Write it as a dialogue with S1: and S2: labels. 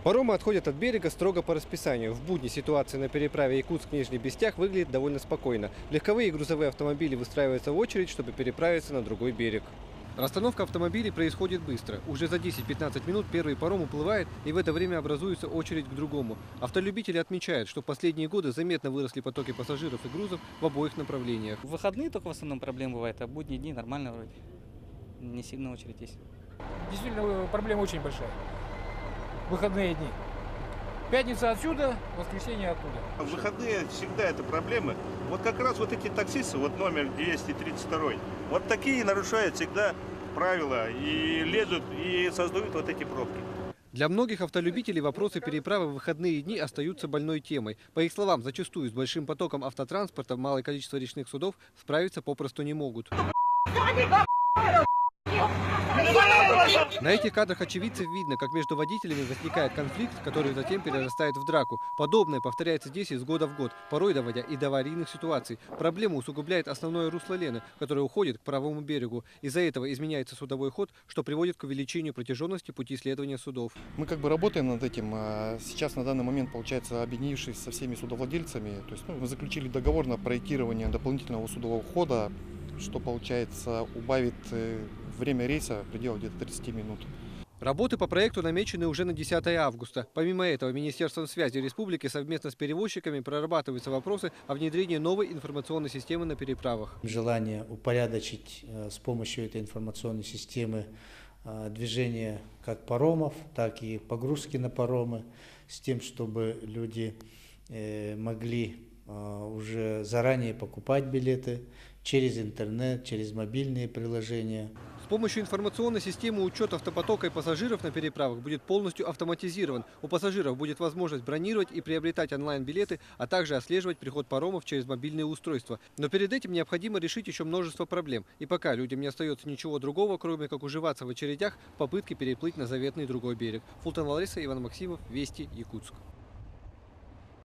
S1: Паромы отходят от берега строго по расписанию. В будни ситуация на переправе Якутск-Нижний Бестях выглядит довольно спокойно. Легковые и грузовые автомобили выстраиваются в очередь, чтобы переправиться на другой берег. Расстановка автомобилей происходит быстро. Уже за 10-15 минут первый паром уплывает, и в это время образуется очередь к другому. Автолюбители отмечают, что в последние годы заметно выросли потоки пассажиров и грузов в обоих направлениях.
S2: В выходные только в основном проблем бывает, а в будние дни нормально вроде. Не сильно очередь есть.
S3: Действительно, проблема очень большая. Выходные дни. Пятница отсюда, воскресенье оттуда.
S4: В выходные всегда это проблемы. Вот как раз вот эти таксисты, вот номер 232, вот такие нарушают всегда правила и лезут и создают вот эти пробки.
S1: Для многих автолюбителей вопросы переправы в выходные дни остаются больной темой. По их словам, зачастую с большим потоком автотранспорта малое количество речных судов справиться попросту не могут. На этих кадрах очевидцев видно, как между водителями возникает конфликт, который затем перерастает в драку. Подобное повторяется здесь из года в год, порой доводя и до аварийных ситуаций. Проблему усугубляет основное русло Лены, которое уходит к правому берегу. Из-за этого изменяется судовой ход, что приводит к увеличению протяженности пути следования судов.
S5: Мы работаем над этим. Сейчас на данный момент, получается, объединившись со всеми судовладельцами, то есть, мы заключили договор на проектирование дополнительного судового хода, что, получается, убавит время рейса в пределах где-то 30 минут.
S1: Работы по проекту намечены уже на 10 августа. Помимо этого, Министерством связи республики совместно с перевозчиками прорабатываются вопросы о внедрении новой информационной системы на переправах.
S6: Желание упорядочить с помощью этой информационной системы движение как паромов, так и погрузки на паромы, с тем, чтобы люди могли уже заранее покупать билеты через интернет, через мобильные приложения.
S1: С помощью информационной системы учет автопотока и пассажиров на переправах будет полностью автоматизирован. У пассажиров будет возможность бронировать и приобретать онлайн-билеты, а также отслеживать приход паромов через мобильные устройства. Но перед этим необходимо решить еще множество проблем. И пока людям не остается ничего другого, кроме как уживаться в очередях в попытке переплыть на заветный другой берег. Фултан Валериса, Иван Максимов, Вести, Якутск.